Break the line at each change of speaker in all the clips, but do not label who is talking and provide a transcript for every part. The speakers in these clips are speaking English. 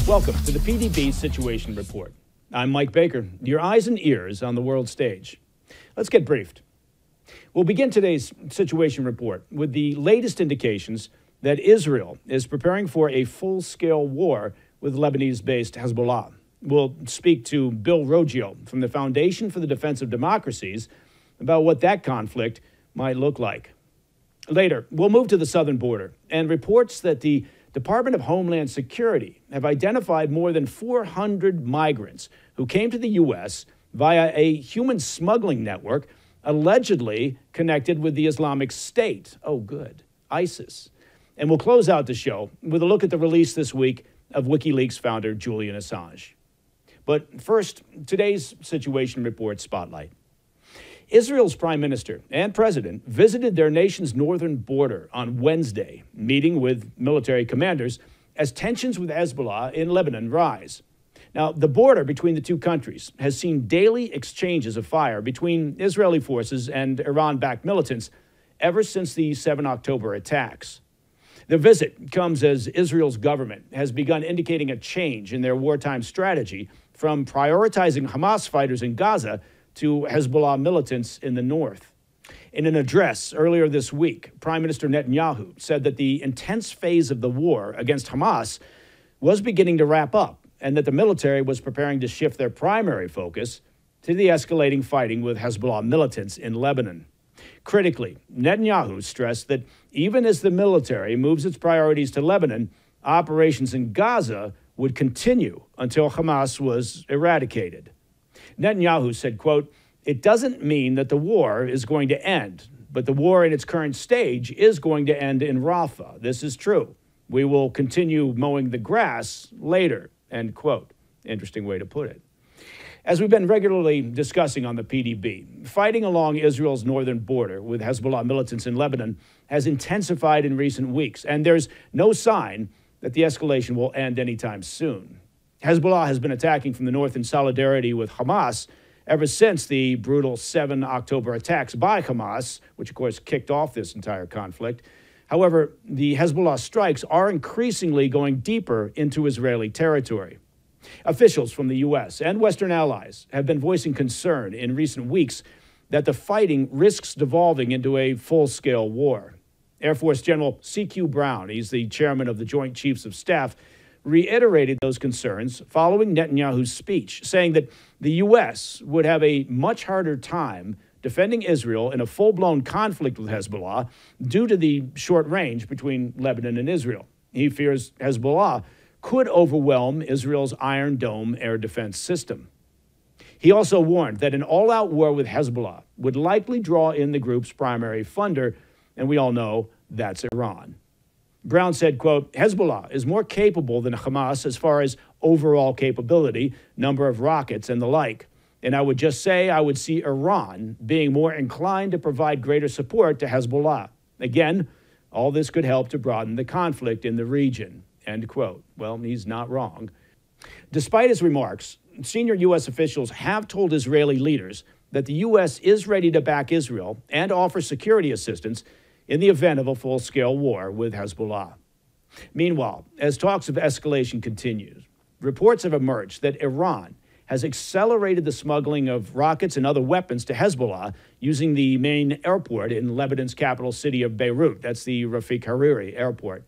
Welcome to the PDB Situation Report. I'm Mike Baker, your eyes and ears on the world stage. Let's get briefed. We'll begin today's Situation Report with the latest indications that Israel is preparing for a full-scale war with Lebanese-based Hezbollah. We'll speak to Bill Roggio from the Foundation for the Defense of Democracies about what that conflict might look like. Later, we'll move to the southern border and reports that the Department of Homeland Security have identified more than 400 migrants who came to the U.S. via a human smuggling network allegedly connected with the Islamic State. Oh, good. ISIS. And we'll close out the show with a look at the release this week of WikiLeaks founder Julian Assange. But first, today's Situation Report spotlight. Israel's prime minister and president visited their nation's northern border on Wednesday, meeting with military commanders as tensions with Hezbollah in Lebanon rise. Now, the border between the two countries has seen daily exchanges of fire between Israeli forces and Iran-backed militants ever since the 7 October attacks. The visit comes as Israel's government has begun indicating a change in their wartime strategy from prioritizing Hamas fighters in Gaza to Hezbollah militants in the north. In an address earlier this week, Prime Minister Netanyahu said that the intense phase of the war against Hamas was beginning to wrap up and that the military was preparing to shift their primary focus to the escalating fighting with Hezbollah militants in Lebanon. Critically, Netanyahu stressed that even as the military moves its priorities to Lebanon, operations in Gaza would continue until Hamas was eradicated. Netanyahu said, quote, "It doesn't mean that the war is going to end, but the war in its current stage is going to end in Rafah. This is true. We will continue mowing the grass later," end quote. Interesting way to put it. As we've been regularly discussing on the PDB, fighting along Israel's northern border with Hezbollah militants in Lebanon has intensified in recent weeks, and there's no sign that the escalation will end anytime soon. Hezbollah has been attacking from the north in solidarity with Hamas ever since the brutal 7 October attacks by Hamas, which of course kicked off this entire conflict. However, the Hezbollah strikes are increasingly going deeper into Israeli territory. Officials from the U.S. and Western allies have been voicing concern in recent weeks that the fighting risks devolving into a full-scale war. Air Force General C.Q. Brown, he's the chairman of the Joint Chiefs of Staff, reiterated those concerns following Netanyahu's speech, saying that the U.S. would have a much harder time defending Israel in a full-blown conflict with Hezbollah due to the short range between Lebanon and Israel. He fears Hezbollah could overwhelm Israel's Iron Dome air defense system. He also warned that an all-out war with Hezbollah would likely draw in the group's primary funder, and we all know that's Iran. Brown said, quote, "Hezbollah is more capable than Hamas as far as overall capability, number of rockets, and the like. And I would just say I would see Iran being more inclined to provide greater support to Hezbollah. Again, all this could help to broaden the conflict in the region," end quote. Well, he's not wrong. Despite his remarks, senior U.S. officials have told Israeli leaders that the U.S. is ready to back Israel and offer security assistance in the event of a full-scale war with Hezbollah. Meanwhile, as talks of escalation continue, reports have emerged that Iran has accelerated the smuggling of rockets and other weapons to Hezbollah using the main airport in Lebanon's capital city of Beirut. That's the Rafik Hariri airport.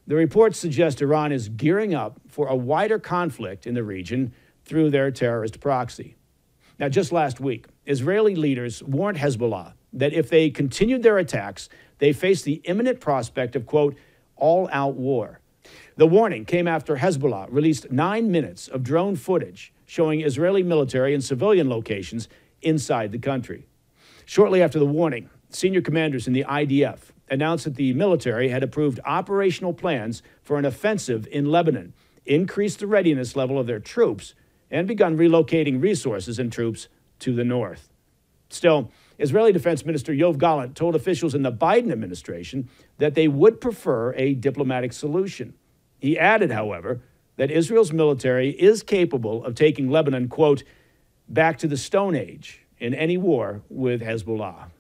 The reports suggest Iran is gearing up for a wider conflict in the region through their terrorist proxy. Now, just last week, Israeli leaders warned Hezbollah that if they continued their attacks, they faced the imminent prospect of, quote, all-out war. The warning came after Hezbollah released 9 minutes of drone footage showing Israeli military and civilian locations inside the country. Shortly after the warning, senior commanders in the IDF announced that the military had approved operational plans for an offensive in Lebanon, increased the readiness level of their troops, and begun relocating resources and troops to the north. Still, Israeli Defense Minister Yoav Gallant told officials in the Biden administration that they would prefer a diplomatic solution. He added, however, that Israel's military is capable of taking Lebanon, quote, back to the Stone Age in any war with Hezbollah.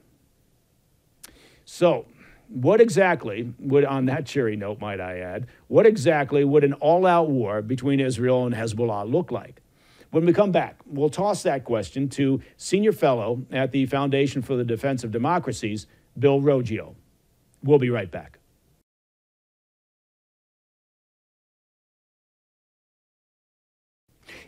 So, What exactly would, on that cheery note, might I add, what exactly would an all-out war between Israel and Hezbollah look like? When we come back, we'll toss that question to Senior Fellow at the Foundation for the Defense of Democracies, Bill Roggio. We'll be right back.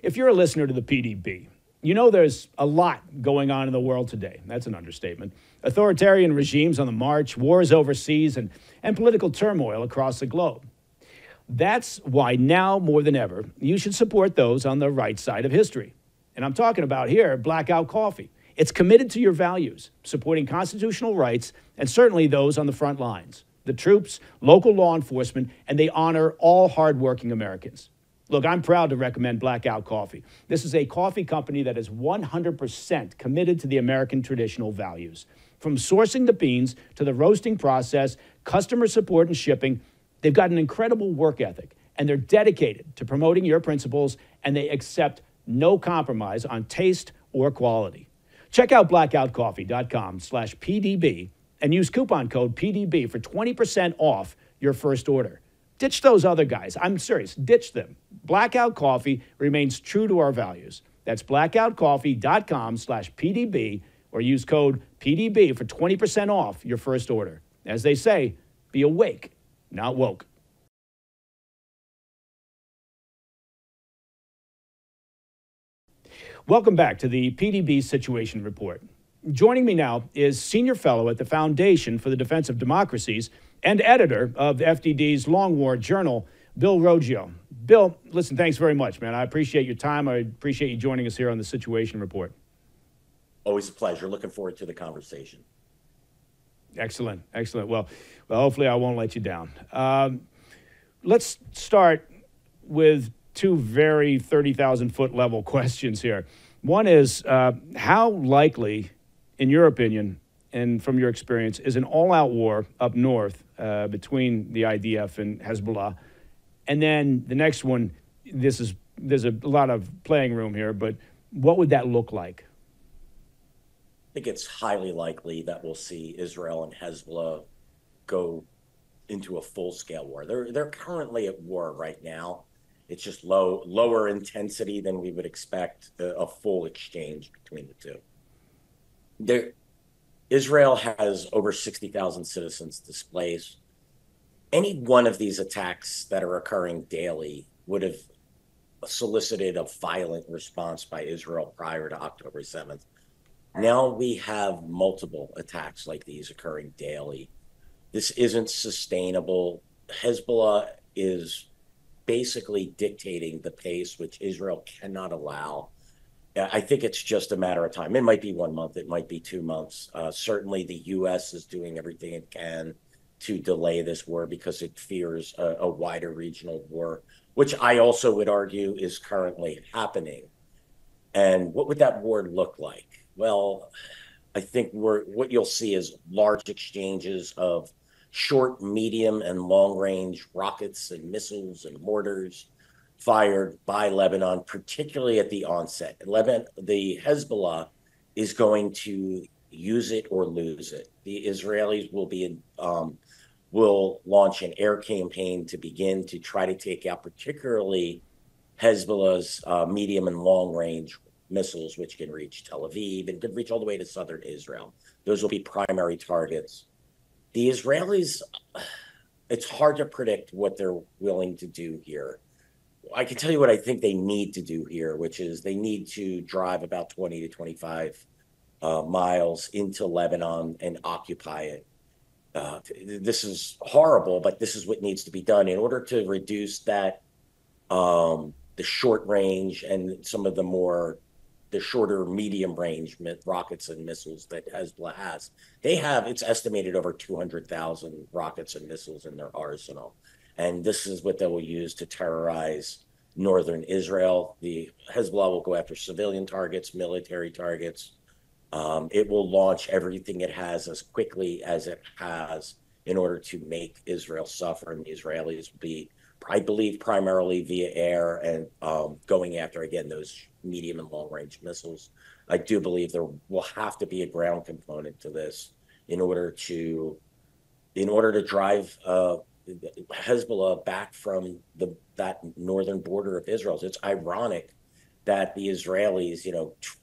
If you're a listener to the PDB, you know there's a lot going on in the world today. That's an understatement. Authoritarian regimes on the march, wars overseas, and political turmoil across the globe. That's why now more than ever, you should support those on the right side of history. And I'm talking about here Blackout Coffee. It's committed to your values, supporting constitutional rights and certainly those on the front lines, the troops, local law enforcement, and they honor all hardworking Americans. Look, I'm proud to recommend Blackout Coffee. This is a coffee company that is 100% committed to the American traditional values. From sourcing the beans to the roasting process, customer support and shipping, they've got an incredible work ethic, and they're dedicated to promoting your principles, and they accept no compromise on taste or quality. Check out blackoutcoffee.com/PDB and use coupon code PDB for 20% off your first order. Ditch those other guys. I'm serious. Ditch them. Blackout Coffee remains true to our values. That's blackoutcoffee.com/PDB or use code PDB for 20% off your first order. As they say, be awake, not woke. Welcome back to the PDB Situation Report. Joining me now is Senior Fellow at the Foundation for the Defense of Democracies and editor of the FDD's Long War Journal, Bill Roggio. Bill, listen, thanks very much, man. I appreciate your time. I appreciate you joining us here on the Situation Report.
Always a pleasure. Looking forward to the conversation.
Excellent, excellent. Well, hopefully I won't let you down. Let's start with two very 30,000-foot level questions here. One is, how likely, in your opinion and from your experience, is an all-out war up north between the IDF and Hezbollah? And then the next one, there's a lot of playing room here, but what would that look like?
I think it's highly likely that we'll see Israel and Hezbollah go into a full-scale war. They're currently at war right now. It's just lower intensity than we would expect a full exchange between the two. Israel has over 60,000 citizens displaced. Any one of these attacks that are occurring daily would have solicited a violent response by Israel prior to October 7th. Now we have multiple attacks like these occurring daily. This isn't sustainable. Hezbollah is basically dictating the pace, which Israel cannot allow. I think it's just a matter of time. It might be 1 month. It might be 2 months. Certainly the U.S. is doing everything it can to delay this war because it fears a wider regional war, which I also would argue is currently happening. And what would that war look like? Well, I think what you'll see is large exchanges of short, medium, and long-range rockets and missiles and mortars fired by Lebanon, particularly at the onset. The Hezbollah is going to use it or lose it. The Israelis will launch an air campaign to begin to try to take out particularly Hezbollah's medium and long-range missiles, which can reach Tel Aviv and can reach all the way to southern Israel. Those will be primary targets. The Israelis, it's hard to predict what they're willing to do here. I can tell you what I think they need to do here, which is they need to drive about 20 to 25 miles into Lebanon and occupy it. This is horrible, but this is what needs to be done in order to reduce that, the short range and some of the shorter medium range rockets and missiles that Hezbollah has. They have, it's estimated, over 200,000 rockets and missiles in their arsenal. And this is what they will use to terrorize northern Israel. The Hezbollah will go after civilian targets, military targets. It will launch everything it has as quickly as it has in order to make Israel suffer. And the Israelis will be, I believe, primarily via air and going after, again, those medium and long-range missiles. I do believe there will have to be a ground component to this in order to in order to drive Hezbollah back from that northern border of Israel. So it's ironic that the Israelis,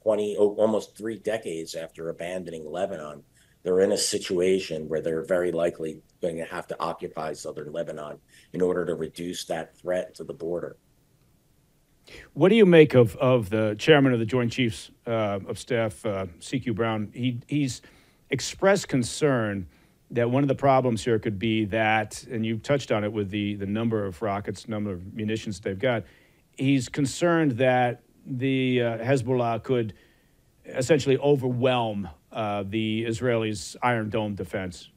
almost 3 decades after abandoning Lebanon, they're in a situation where they're very likely going to have to occupy southern Lebanon in order to reduce that threat to the border.
What do you make of the chairman of the Joint Chiefs of Staff, C.Q. Brown? He's expressed concern that one of the problems here could be that, and you touched on it with the number of rockets, number of munitions they've got. He's concerned that the Hezbollah could essentially overwhelm the Israelis' Iron Dome defense.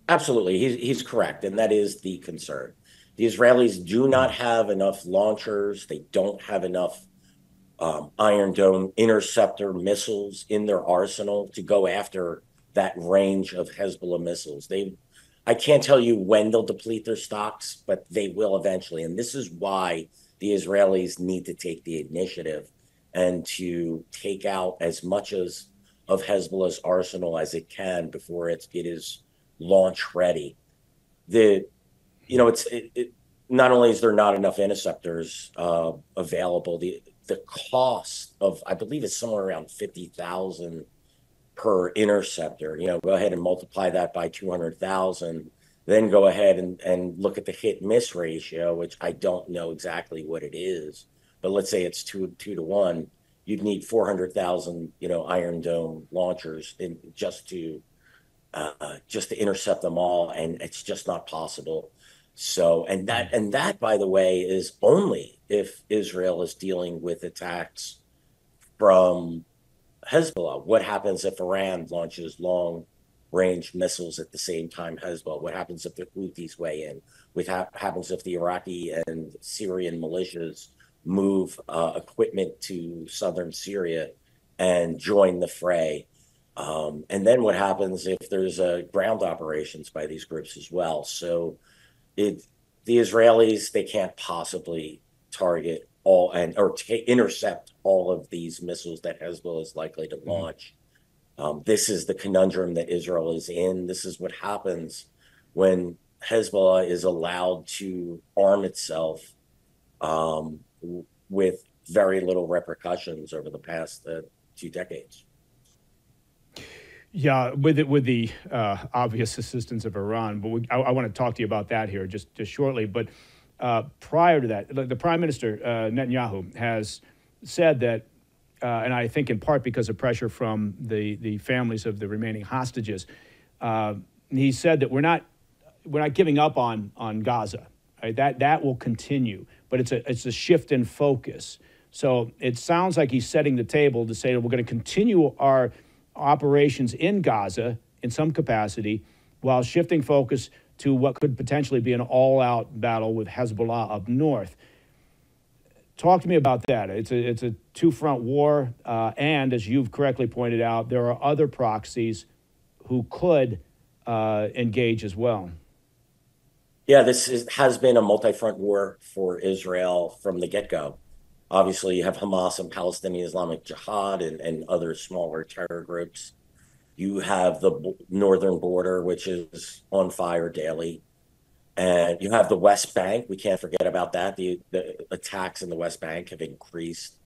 Absolutely, he's correct, and that is the concern. The Israelis do not have enough launchers. They don't have enough Iron Dome interceptor missiles in their arsenal to go after that range of Hezbollah missiles. I can't tell you when they'll deplete their stocks, but they will eventually. And this is why the Israelis need to take the initiative and to take out as much of Hezbollah's arsenal as it can before it is launch ready. Not only is there not enough interceptors available, the cost of, I believe it's somewhere around 50,000 per interceptor. Go ahead and multiply that by 200,000, then go ahead and look at the hit miss ratio, which I don't know exactly what it is, but let's say it's 2 to 1. You'd need 400,000, Iron Dome launchers just to intercept them all, and it's just not possible. So, and that, by the way, is only if Israel is dealing with attacks from Hezbollah. What happens if Iran launches long-range missiles at the same time Hezbollah? What happens if the Houthis weigh in? What happens if the Iraqi and Syrian militias move equipment to southern Syria and join the fray? And then what happens if there's ground operations by these groups as well? So the Israelis, they can't possibly target intercept all of these missiles that Hezbollah is likely to launch. This is the conundrum that Israel is in. This is what happens when Hezbollah is allowed to arm itself with very little repercussions over the past 2 decades.
Yeah, with the obvious assistance of Iran, but I want to talk to you about that here just shortly. But prior to that, the Prime Minister, Netanyahu, has said that, and I think in part because of pressure from the families of the remaining hostages, he said that we're not giving up on Gaza. Right? That will continue, but it's a shift in focus. So it sounds like he's setting the table to say that we're going to continue our operations in Gaza in some capacity while shifting focus to what could potentially be an all-out battle with Hezbollah up north. Talk to me about that. It's a two-front war, and as you've correctly pointed out, there are other proxies who could engage as well.
Yeah, has been a multi-front war for Israel from the get-go. Obviously, you have Hamas and Palestinian Islamic Jihad and other smaller terror groups. You have the northern border, which is on fire daily. And you have the West Bank. We can't forget about that. The attacks in the West Bank have increased.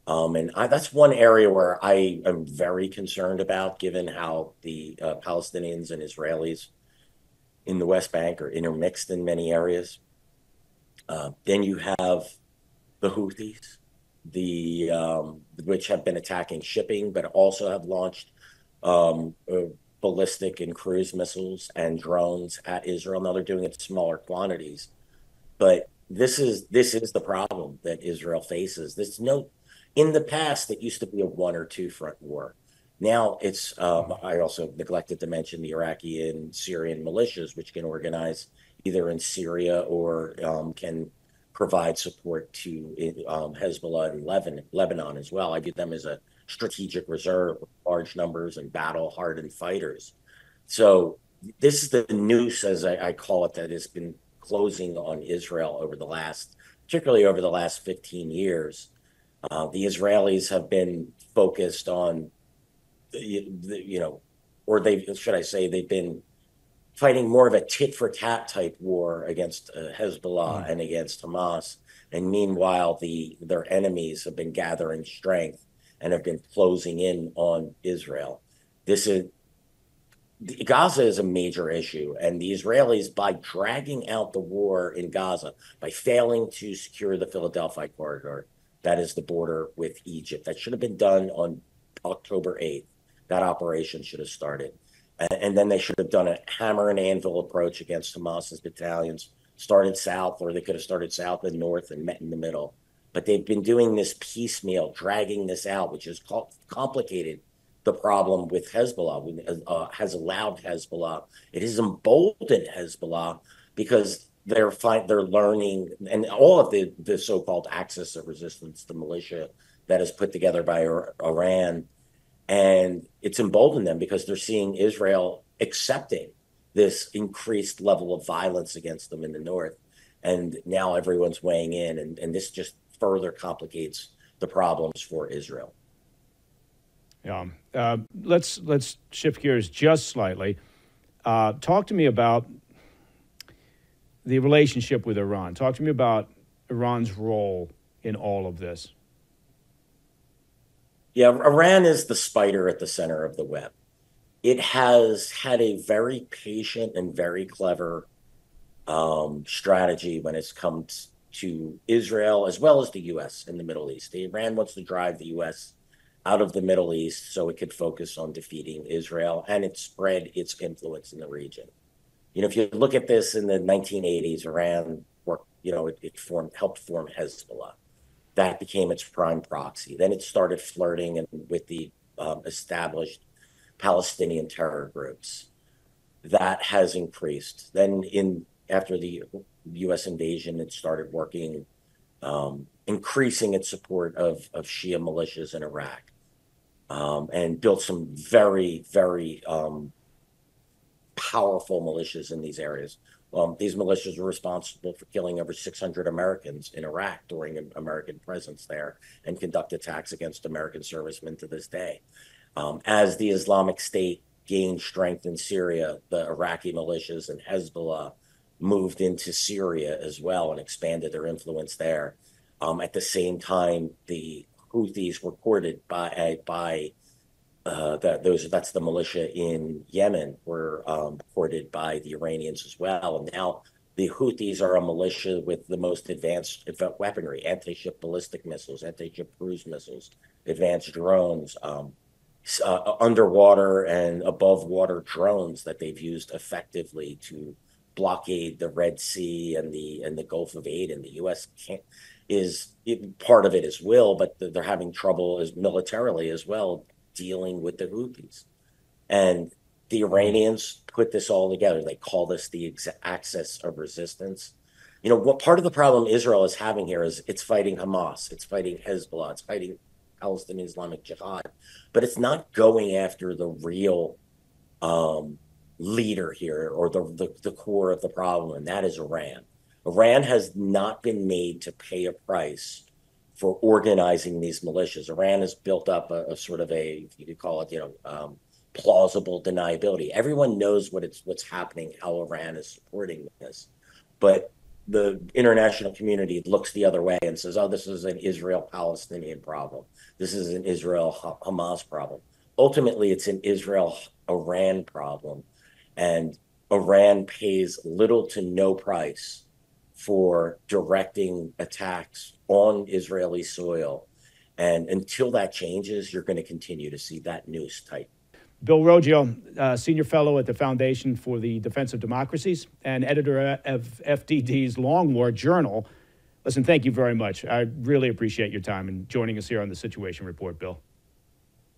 That's one area where I am very concerned about, given how the Palestinians and Israelis in the West Bank are intermixed in many areas. Then you have the Houthis, which have been attacking shipping, but also have launched ballistic and cruise missiles and drones at Israel. Now they're doing it in smaller quantities, but this is the problem that Israel faces. In the past, it used to be a 1 or 2 front war. Now it's. I also neglected to mention the Iraqi and Syrian militias, which can organize either in Syria or can provide support to Hezbollah and Lebanon as well. I view them as a strategic reserve with large numbers and battle-hardened fighters. So this is the noose, as I call it, that has been closing on Israel particularly over the last 15 years. The Israelis have been focused on, or should I say, they've been fighting more of a tit for tat type war against Hezbollah and against Hamas. And meanwhile, their enemies have been gathering strength and have been closing in on Israel. Gaza is a major issue, and the Israelis, by dragging out the war in Gaza, by failing to secure the Philadelphia corridor, that is the border with Egypt, that should have been done on October 8th. That operation should have started. And then they should have done a hammer and anvil approach against Hamas's battalions, started south, or they could have started south and north and met in the middle. But they've been doing this piecemeal, dragging this out, which has complicated the problem with Hezbollah, has allowed Hezbollah. It has emboldened Hezbollah because they're learning, and all of the so-called axis of resistance, the militia that is put together by Iran, and it's emboldened them because they're seeing Israel accepting this increased level of violence against them in the north. And now everyone's weighing in, and this just further complicates the problems for Israel.
Yeah. Let's shift gears just slightly. Talk to me about the relationship with Iran. Talk to me about Iran's role in all of this.
Yeah, Iran is the spider at the center of the web. It has had a very patient and very clever strategy when it comes to Israel, as well as the U.S. in the Middle East. Iran wants to drive the U.S. out of the Middle East so it could focus on defeating Israel, and it spread its influence in the region. You know, if you look at this in the 1980s, Iran worked, it helped form Hezbollah. That became its prime proxy. Then it started flirting with the established Palestinian terror groups. That has increased. Then after the U.S. invasion, it started working, increasing its support of Shia militias in Iraq, and built some very, very powerful militias in these areas. These militias were responsible for killing over 600 Americans in Iraq during an American presence there, and conduct attacks against American servicemen to this day. As the Islamic State gained strength in Syria, the Iraqi militias and Hezbollah moved into Syria as well and expanded their influence there. At the same time, the Houthis were courted that's the militia in Yemen, were courted by the Iranians as well. And now the Houthis are a militia with the most advanced weaponry: anti-ship ballistic missiles, anti-ship cruise missiles, advanced drones, underwater and above water drones that they've used effectively to blockade the Red Sea and the Gulf of Aden. The U.S. part of it as well, but they're having trouble militarily as well, dealing with the Houthis. And the Iranians put this all together. They call this the axis of resistance. What part of the problem Israel is having here is it's fighting Hamas, it's fighting Hezbollah, it's fighting Palestinian Islamic Jihad, but it's not going after the real leader here, or the core of the problem, and that is Iran. Iran has not been made to pay a price for organizing these militias. Iran has built up a sort of you could call it, plausible deniability. Everyone knows what's happening, how Iran is supporting this, but the international community looks the other way and says, "Oh, this is an Israel-Palestinian problem. This is an Israel-Hamas problem." Ultimately, it's an Israel-Iran problem, and Iran pays little to no price for directing attacks on Israeli soil. And until that changes, you're going to continue to see that noose tight.
Bill Roggio, Senior Fellow at the Foundation for the Defense of Democracies and editor of FDD's Long War Journal. Listen, thank you very much. I really appreciate your time and joining us here on the Situation Report, Bill.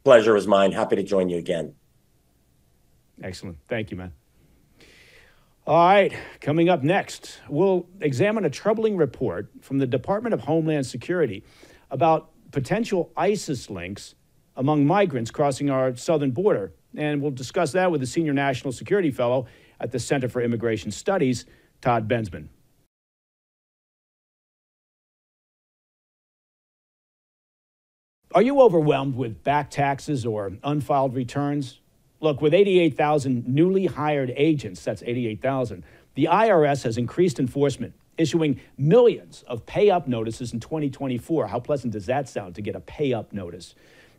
Pleasure was mine. Happy to join you again.
Excellent. Thank you, man. All right, coming up next, we'll examine a troubling report from the Department of Homeland Security about potential ISIS links among migrants crossing our southern border. And we'll discuss that with the Senior National Security Fellow at the Center for Immigration Studies, Todd Bensman. Are you overwhelmed with back taxes or unfiled returns? Look, with 88,000 newly hired agents, that's 88,000, the IRS has increased enforcement, issuing millions of pay-up notices in 2024. How pleasant does that sound, to get a pay-up notice?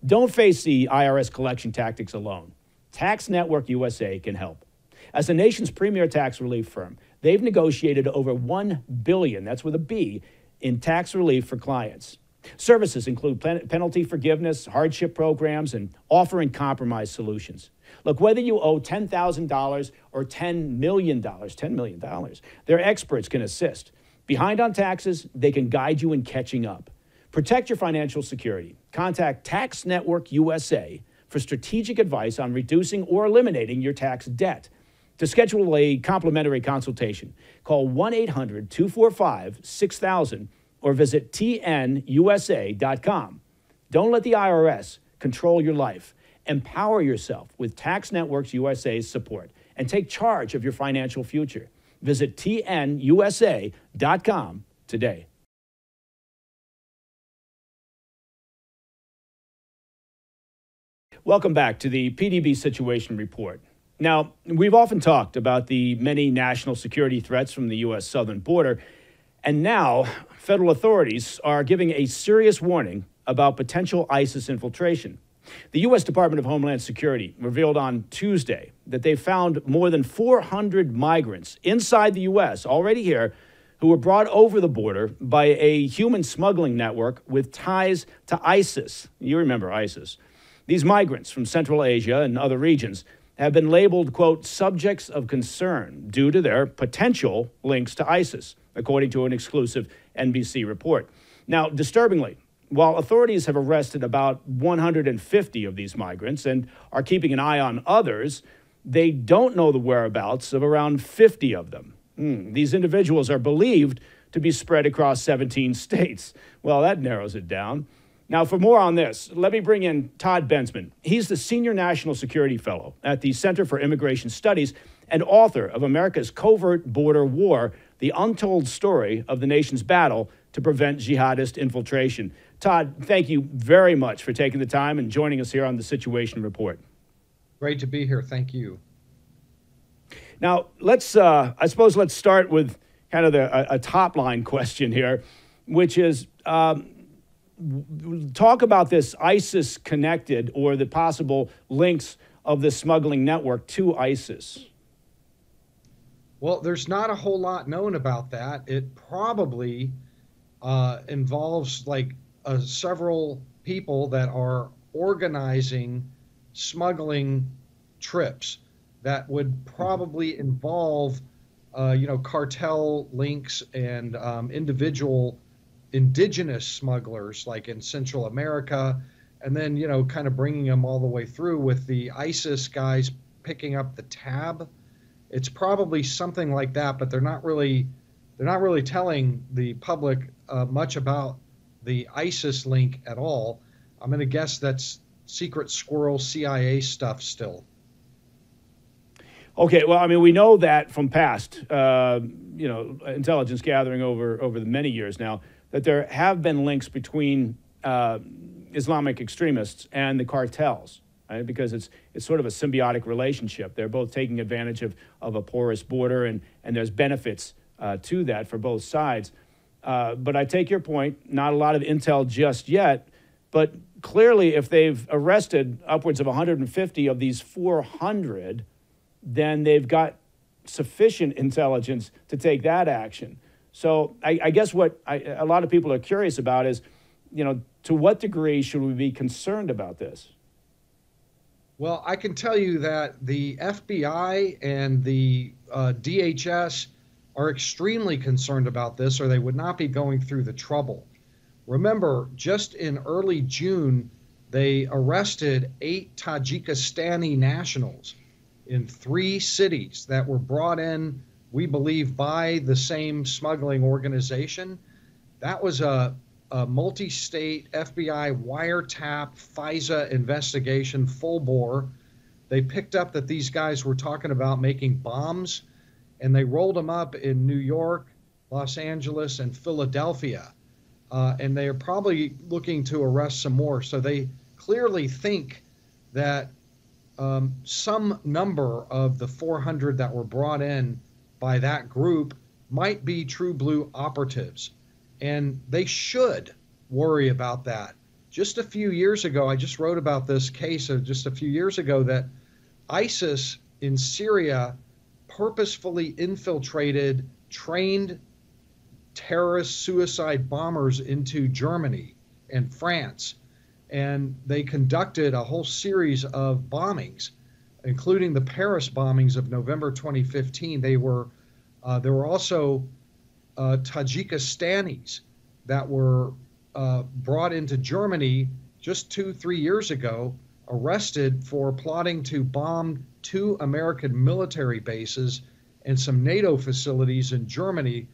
Don't face the IRS collection tactics alone. Tax Network USA can help. As the nation's premier tax relief firm, they've negotiated over $1 billion, that's with a B, in tax relief for clients. Services include penalty forgiveness, hardship programs, and offer and compromise solutions. Look, whether you owe $10,000 or $10 million, $10 million, their experts can assist. Behind on taxes, they can guide you in catching up. Protect your financial security. Contact Tax Network USA for strategic advice on reducing or eliminating your tax debt. To schedule a complimentary consultation, call 1-800-245-6000 or visit tnusa.com. Don't let the IRS control your life. Empower yourself with Tax Networks USA's support and take charge of your financial future. Visit tnusa.com today. Welcome back to the PDB Situation Report. Now, we've often talked about the many national security threats from the U.S. southern border, and now federal authorities are giving a serious warning about potential ISIS infiltration. The U.S. Department of Homeland Security revealed on Tuesday that they found more than 400 migrants inside the U.S. already here who were brought over the border by a human smuggling network with ties to ISIS. You remember ISIS. These migrants from Central Asia and other regions have been labeled, quote, subjects of concern due to their potential links to ISIS, according to an exclusive NBC report. Now, disturbingly, while authorities have arrested about 150 of these migrants and are keeping an eye on others, they don't know the whereabouts of around 50 of them. These individuals are believed to be spread across 17 states. Well, that narrows it down. Now, for more on this, let me bring in Todd Bensman. He's the Senior National Security Fellow at the Center for Immigration Studies and author of America's Covert Border War, the untold story of the nation's battle to prevent jihadist infiltration. Todd, thank you very much for taking the time and joining us here on the Situation Report.
Great to be here. Thank you.
Now, let's start with kind of a top-line question here, which is, talk about this ISIS-connected or the possible links of the smuggling network to ISIS.
Well, there's not a whole lot known about that. It probably involves several people that are organizing smuggling trips that would probably involve, cartel links and indigenous smugglers like in Central America, and then, kind of bringing them all the way through with the ISIS guys picking up the tab. It's probably something like that, but they're not really telling the public much about the ISIS link at all. I'm going to guess that's secret squirrel CIA stuff still.
Okay, well, I mean, we know that from past, intelligence gathering over the many years now, that there have been links between Islamic extremists and the cartels, right? Because it's sort of a symbiotic relationship. They're both taking advantage of a porous border, and there's benefits to that for both sides. But I take your point, not a lot of intel just yet, but clearly if they've arrested upwards of 150 of these 400, then they've got sufficient intelligence to take that action. So I guess what a lot of people are curious about is, to what degree should we be concerned about this?
Well, I can tell you that the FBI and the DHS are extremely concerned about this, or they would not be going through the trouble. Remember, just in early June, they arrested 8 Tajikistani nationals in 3 cities that were brought in, we believe, by the same smuggling organization. That was a multi-state FBI wiretap FISA investigation, full bore. They picked up that these guys were talking about making bombs, and they rolled them up in New York, Los Angeles, and Philadelphia. And they are probably looking to arrest some more. So they clearly think that some number of the 400 that were brought in by that group might be true blue operatives. And they should worry about that. Just a few years ago, I just wrote about this case of just a few years ago that ISIS in Syria purposefully infiltrated trained terrorist suicide bombers into Germany and France. And they conducted a whole series of bombings, including the Paris bombings of November 2015. There were also Tajikistanis that were brought into Germany just 2-3 years ago, arrested for plotting to bomb 2 American military bases and some NATO facilities in Germany.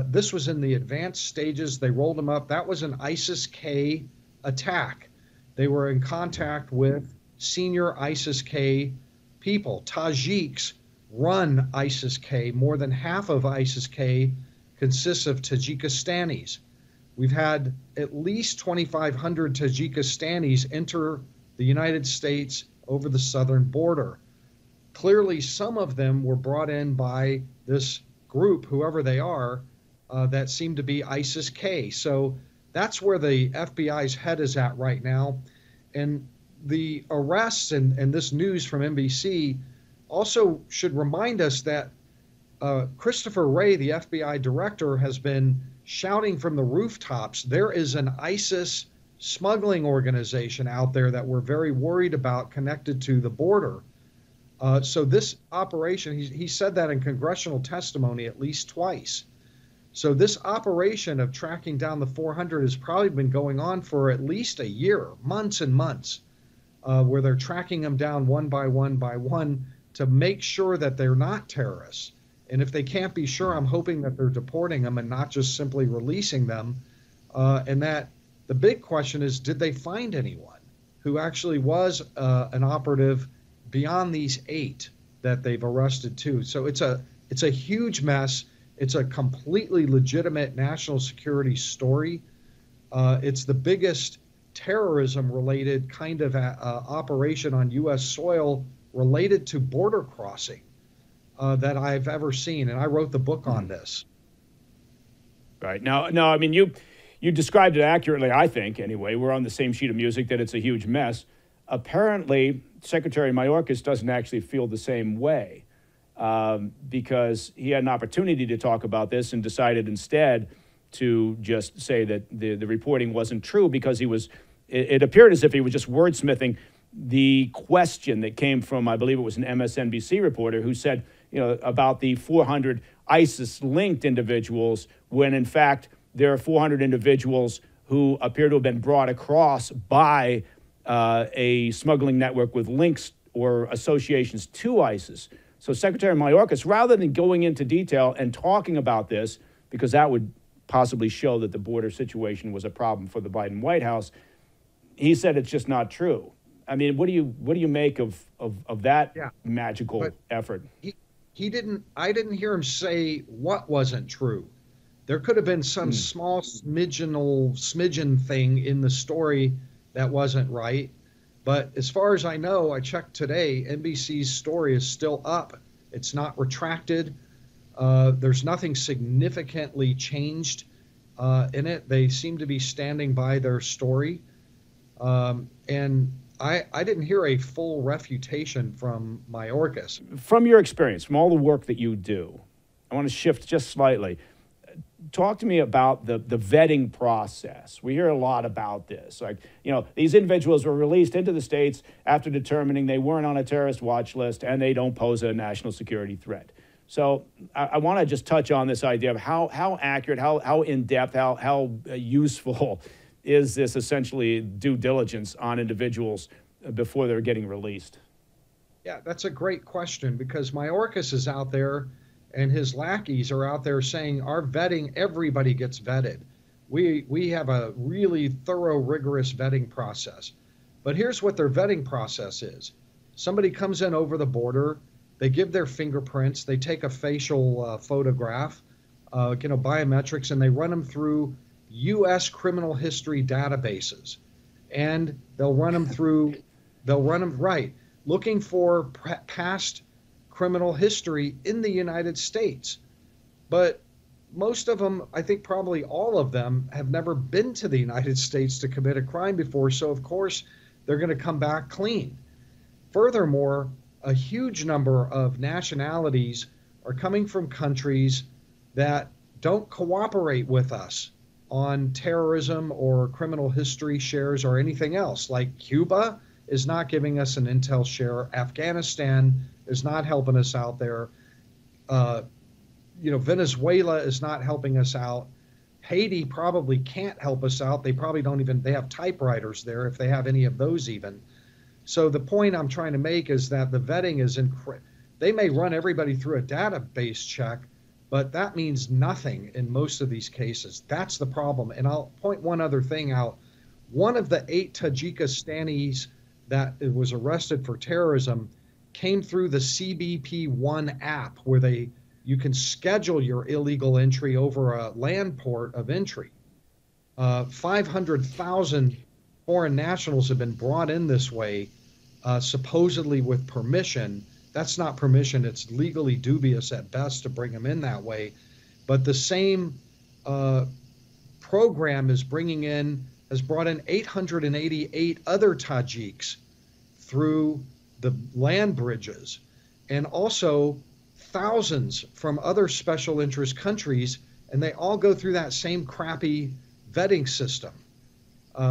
This was in the advanced stages. They rolled them up. That was an ISIS-K attack. They were in contact with senior ISIS-K people. Tajiks run ISIS-K. More than half of ISIS-K consists of Tajikistanis. We've had at least 2,500 Tajikistanis enter the United States over the southern border. Clearly, some of them were brought in by this group, whoever they are, that seem to be ISIS-K. So that's where the FBI's head is at right now. And the arrests and this news from NBC also should remind us that Christopher Wray, the FBI director, has been shouting from the rooftops, there is an ISIS smuggling organization out there that we're very worried about connected to the border. So this operation, he said that in congressional testimony at least twice. So this operation of tracking down the 400 has probably been going on for at least a year, months and months, where they're tracking them down one by one to make sure that they're not terrorists. And if they can't be sure, I'm hoping that they're deporting them and not just simply releasing them. And that the big question is, did they find anyone who actually was an operative beyond these 8 that they've arrested too? So it's a huge mess. It's a completely legitimate national security story. It's the biggest terrorism-related kind of operation on U.S. soil related to border crossing that I've ever seen, and I wrote the book on this.
Right. No, I mean, you described it accurately, I think, anyway. We're on the same sheet of music that it's a huge mess. Apparently, Secretary Mayorkas doesn't actually feel the same way because he had an opportunity to talk about this and decided instead to just say that the reporting wasn't true because it appeared as if he was just wordsmithing the question that came from, I believe it was an MSNBC reporter who said, about the 400 ISIS-linked individuals, when in fact there are 400 individuals who appear to have been brought across by a smuggling network with links or associations to ISIS. So Secretary Mayorkas, rather than going into detail and talking about this, because that would possibly show that the border situation was a problem for the Biden White House, he said it's just not true. I mean, what do you make of that magical effort?
I didn't hear him say what wasn't true. There could have been some small smidgen thing in the story that wasn't right. But as far as I know, I checked today, NBC's story is still up. It's not retracted. There's nothing significantly changed in it. They seem to be standing by their story. And I didn't hear a full refutation from Mayorkas.
From your experience, from all the work that you do, I want to shift just slightly. Talk to me about the vetting process. We hear a lot about this. Like, these individuals were released into the States after determining they weren't on a terrorist watch list and they don't pose a national security threat. So I want to just touch on this idea of how accurate, how in-depth, how useful is this essentially due diligence on individuals before they're getting released?
Yeah, that's a great question because Mayorkas is out there and his lackeys are out there saying our vetting, everybody gets vetted. We have a really thorough, rigorous vetting process. But here's what their vetting process is. Somebody comes in over the border, they give their fingerprints, they take a facial photograph, biometrics, and they run them through U.S. criminal history databases. And they'll run them looking for past criminal history in the United States. But most of them, I think probably all of them, have never been to the United States to commit a crime before. So, of course, they're going to come back clean. Furthermore, a huge number of nationalities are coming from countries that don't cooperate with us on terrorism or criminal history shares or anything else. Like Cuba is not giving us an intel share. Afghanistan is not helping us out there. Venezuela is not helping us out. Haiti probably can't help us out. They probably don't even, they have typewriters there if they have any of those even. So the point I'm trying to make is that the vetting is they may run everybody through a database check, but that means nothing in most of these cases. That's the problem. And I'll point one other thing out. One of the 8 Tajikistanis that was arrested for terrorism came through the CBP One app, where you can schedule your illegal entry over a land port of entry. 500,000 foreign nationals have been brought in this way, supposedly with permission. That's not permission. It's legally dubious at best to bring them in that way. But the same program has brought in 888 other Tajiks through the land bridges, and also thousands from other special interest countries, and they all go through that same crappy vetting system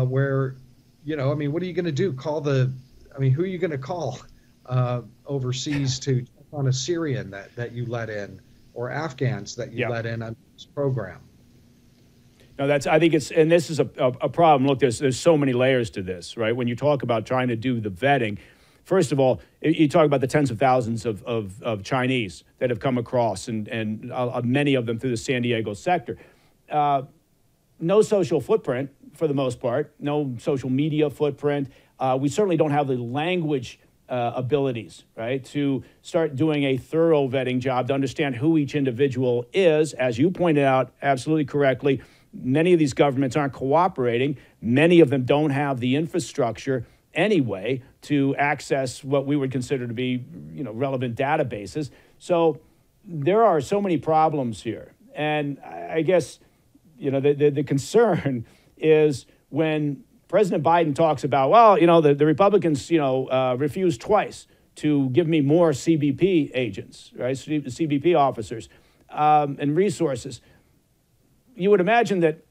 where, what are you going to do? Who are you going to call overseas to check on a Syrian that you let in, or Afghans that you let in on this program?
No, I think and this is a problem. Look, there's so many layers to this, right? When you talk about trying to do the vetting, first of all, you talk about the tens of thousands of Chinese that have come across, and many of them through the San Diego sector. No social footprint for the most part, no social media footprint. We certainly don't have the language abilities, right, to start doing a thorough vetting job to understand who each individual is. As you pointed out absolutely correctly, many of these governments aren't cooperating. Many of them don't have the infrastructure anyway to access what we would consider to be, relevant databases. So there are so many problems here. And I guess, the concern is when President Biden talks about, the Republicans, refused twice to give me more CBP agents, right, CBP officers and resources. You would imagine that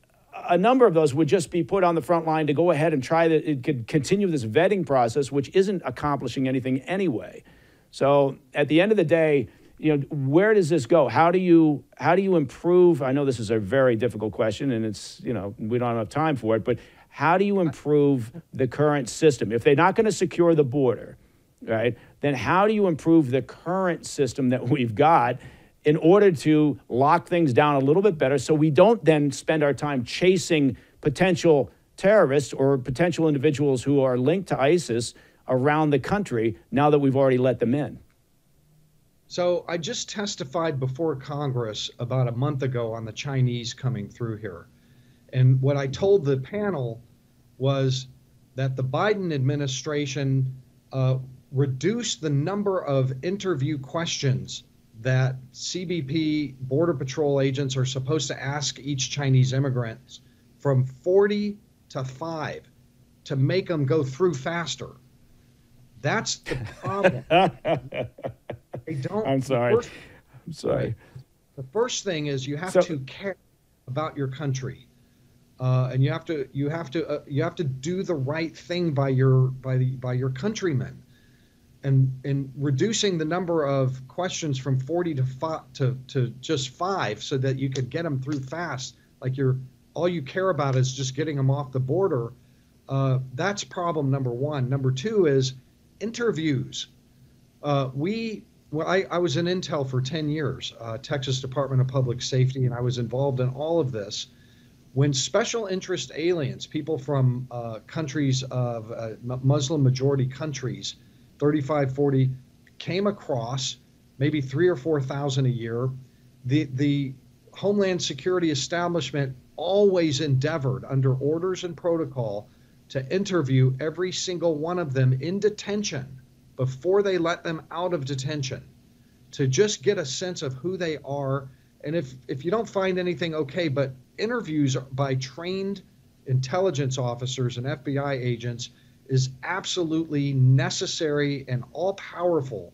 a number of those would just be put on the front line to go ahead and try to continue this vetting process, which isn't accomplishing anything anyway. So at the end of the day, where does this go? How do you improve? I know this is a very difficult question, and it's, we don't have time for it, but how do you improve the current system? If they're not going to secure the border, right, then how do you improve the current system that we've got in order to lock things down a little bit better so we don't then spend our time chasing potential terrorists or potential individuals who are linked to ISIS around the country now that we've already let them in?
So I just testified before Congress about a month ago on the Chinese coming through here. And what I told the panel was that the Biden administration reduced the number of interview questions that CBP Border Patrol agents are supposed to ask each Chinese immigrant from 40 to 5 to make them go through faster. That's the problem. They don't.
I'm sorry.
The first thing is you have to care about your country, and you have to do the right thing by your countrymen. And reducing the number of questions from 40 to just 5 so that you could get them through fast, like all you care about is just getting them off the border. That's problem number one. Number two is interviews. I was in Intel for 10 years, Texas Department of Public Safety, and I was involved in all of this. When special interest aliens, people from countries of Muslim majority countries, 35, 40, came across, maybe 3,000 or 4,000 a year, the Homeland Security establishment always endeavored, under orders and protocol, to interview every single one of them in detention before they let them out of detention to just get a sense of who they are. And if you don't find anything, okay, but interviews by trained intelligence officers and FBI agents is absolutely necessary and all powerful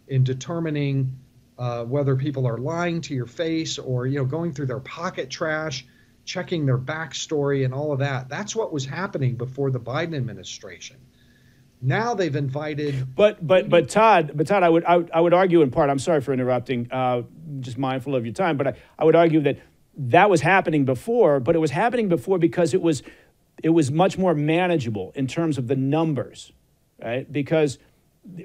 in determining whether people are lying to your face or, going through their pocket trash, checking their backstory and all of that. That's what was happening before the Biden administration. Now they've invited.
But Todd, I would argue in part. I'm sorry for interrupting. Just mindful of your time, but I would argue that was happening before. But it was happening before because it was much more manageable in terms of the numbers, right? Because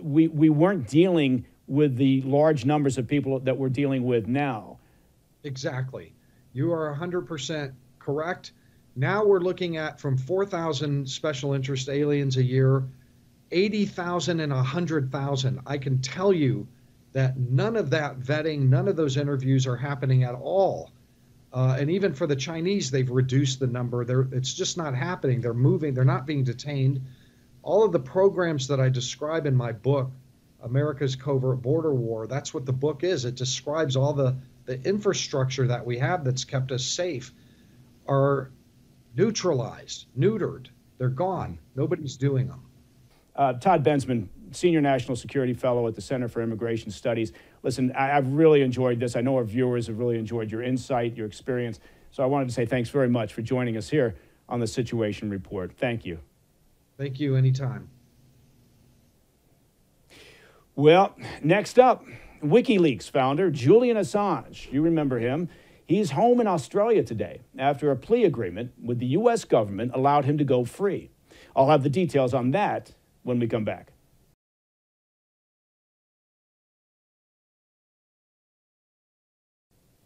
we weren't dealing with the large numbers of people that we're dealing with now.
Exactly. You are 100% correct. Now we're looking at from 4,000 special interest aliens a year, 80,000 and 100,000. I can tell you that none of that vetting, none of those interviews are happening at all. And even for the Chinese, they've reduced the number. It's just not happening. They're moving. They're not being detained. All of the programs that I describe in my book, America's Covert Border War, that's what the book is. It describes all the infrastructure that we have that's kept us safe are neutralized, neutered. They're gone. Nobody's doing them.
Todd Bensman, Senior National Security Fellow at the Center for Immigration Studies. Listen, I've really enjoyed this. I know our viewers have really enjoyed your insight, your experience. So I wanted to say thanks very much for joining us here on the Situation Report. Thank you.
Thank you. Anytime.
Well, next up, WikiLeaks founder Julian Assange. You remember him. He's home in Australia today after a plea agreement with the U.S. government allowed him to go free. I'll have the details on that when we come back.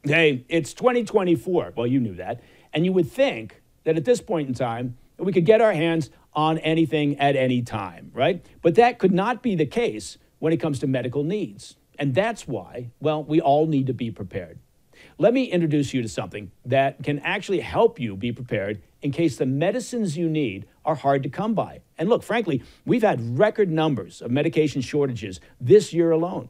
Hey, it's 2024. Well, you knew that. And you would think that at this point in time, we could get our hands on anything at any time, right? But that could not be the case when it comes to medical needs. And that's why, well, we all need to be prepared. Let me introduce you to something that can actually help you be prepared in case the medicines you need are hard to come by. And look, frankly, we've had record numbers of medication shortages this year alone.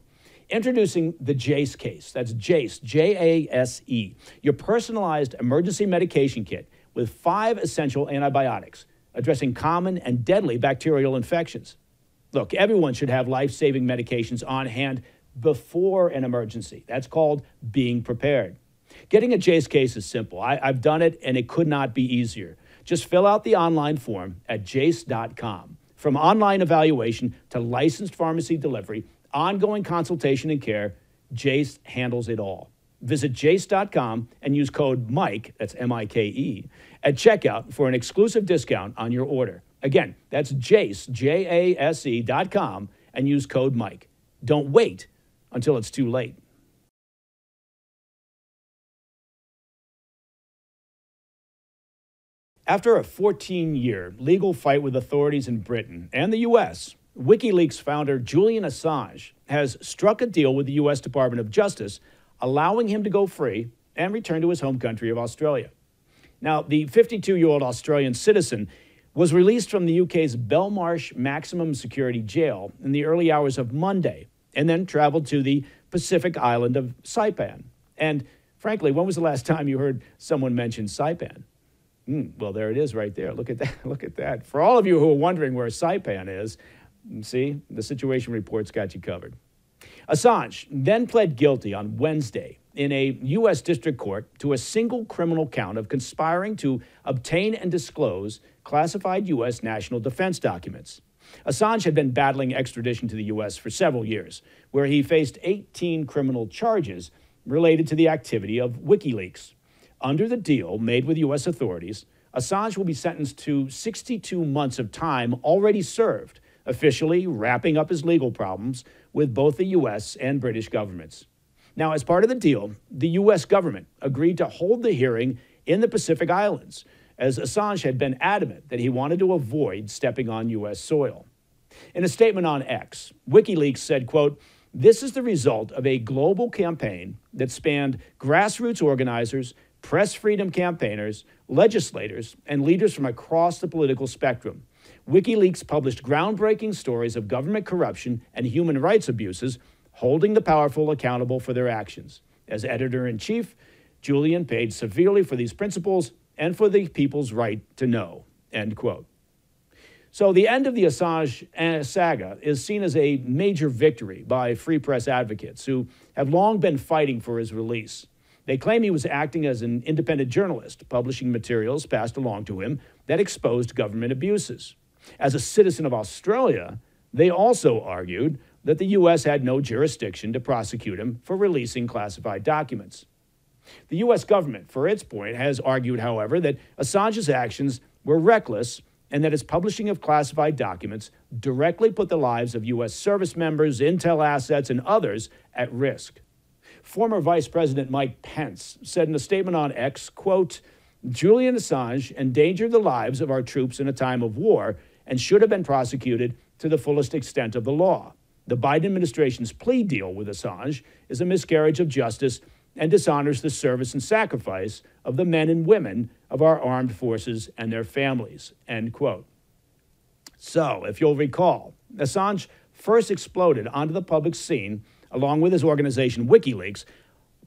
Introducing the Jase case. That's Jase, J-A-S-E, your personalized emergency medication kit with 5 essential antibiotics addressing common and deadly bacterial infections. Look, everyone should have life-saving medications on hand before an emergency. That's called being prepared. Getting a Jase case is simple. I've done it, and it could not be easier. Just fill out the online form at jase.com. From online evaluation to licensed pharmacy delivery, ongoing consultation and care, Jase handles it all. Visit jase.com and use code MIKE, that's M-I-K-E, at checkout for an exclusive discount on your order. Again, that's Jase, Jase.com, and use code MIKE. Don't wait until it's too late. After a 14-year legal fight with authorities in Britain and the U.S., WikiLeaks founder Julian Assange has struck a deal with the U.S. Department of Justice, allowing him to go free and return to his home country of Australia. Now, the 52-year-old Australian citizen was released from the UK's Belmarsh Maximum Security Jail in the early hours of Monday and then traveled to the Pacific island of Saipan. And frankly, when was the last time you heard someone mention Saipan? Well, there it is right there. Look at that. Look at that. For all of you who are wondering where Saipan is, see, the Situation Report's got you covered. Assange then pled guilty on Wednesday in a U.S. district court to a single criminal count of conspiring to obtain and disclose classified U.S. national defense documents. Assange had been battling extradition to the U.S. for several years, where he faced 18 criminal charges related to the activity of WikiLeaks. Under the deal made with U.S. authorities, Assange will be sentenced to 62 months of time already served, officially wrapping up his legal problems with both the U.S. and British governments. Now, as part of the deal, the U.S. government agreed to hold the hearing in the Pacific Islands, as Assange had been adamant that he wanted to avoid stepping on U.S. soil. In a statement on X, WikiLeaks said, quote, "This is the result of a global campaign that spanned grassroots organizers, press freedom campaigners, legislators, and leaders from across the political spectrum. WikiLeaks published groundbreaking stories of government corruption and human rights abuses, holding the powerful accountable for their actions. As editor-in-chief, Julian paid severely for these principles and for the people's right to know, end quote. So the end of the Assange saga is seen as a major victory by free press advocates who have long been fighting for his release. They claim he was acting as an independent journalist, publishing materials passed along to him that exposed government abuses. As a citizen of Australia, they also argued that the U.S. had no jurisdiction to prosecute him for releasing classified documents. The U.S. government, for its point, has argued, however, that Assange's actions were reckless and that his publishing of classified documents directly put the lives of U.S. service members, intel assets, and others at risk. Former Vice President Mike Pence said in a statement on X, quote, "Julian Assange endangered the lives of our troops in a time of war and should have been prosecuted to the fullest extent of the law. The Biden administration's plea deal with Assange is a miscarriage of justice and dishonors the service and sacrifice of the men and women of our armed forces and their families," end quote. So, if you'll recall, Assange first exploded onto the public scene along with his organization WikiLeaks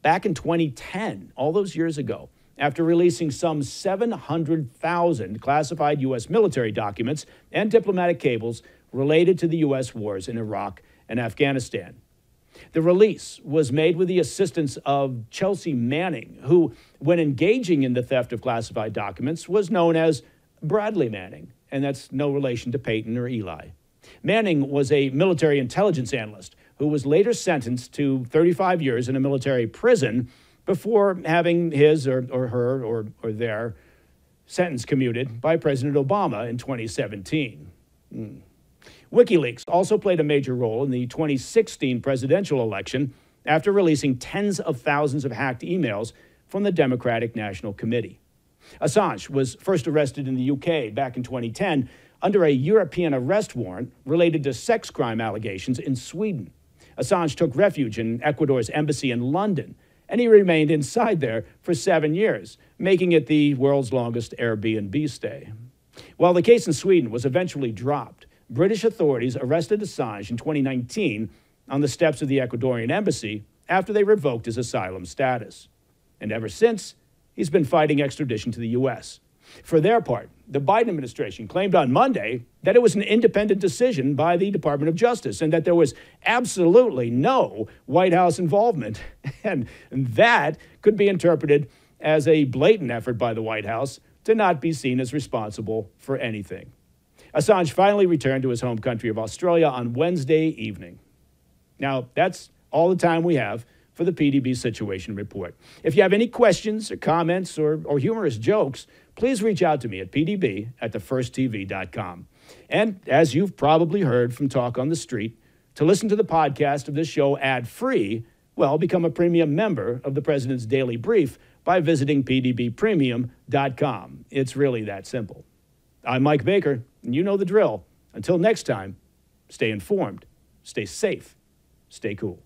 back in 2010, all those years ago, after releasing some 700,000 classified U.S. military documents and diplomatic cables related to the U.S. wars in Iraq and Afghanistan. The release was made with the assistance of Chelsea Manning, who, when engaging in the theft of classified documents, was known as Bradley Manning, and that's no relation to Peyton or Eli. Manning was a military intelligence analyst who was later sentenced to 35 years in a military prison before having his or her or their sentence commuted by President Obama in 2017. WikiLeaks also played a major role in the 2016 presidential election after releasing tens of thousands of hacked emails from the Democratic National Committee. Assange was first arrested in the UK back in 2010 under a European arrest warrant related to sex crime allegations in Sweden. Assange took refuge in Ecuador's embassy in London, and he remained inside there for 7 years, making it the world's longest Airbnb stay. While the case in Sweden was eventually dropped, British authorities arrested Assange in 2019 on the steps of the Ecuadorian embassy after they revoked his asylum status. And ever since, he's been fighting extradition to the U.S. For their part, the Biden administration claimed on Monday that it was an independent decision by the Department of Justice and that there was absolutely no White House involvement. And that could be interpreted as a blatant effort by the White House to not be seen as responsible for anything. Assange finally returned to his home country of Australia on Wednesday evening. Now, that's all the time we have for the PDB Situation Report. If you have any questions or comments or humorous jokes, please reach out to me at pdb@thefirsttv.com. And as you've probably heard from Talk on the Street, to listen to the podcast of this show ad-free, well, become a premium member of the President's Daily Brief by visiting pdbpremium.com. It's really that simple. I'm Mike Baker, and you know the drill. Until next time, stay informed, stay safe, stay cool.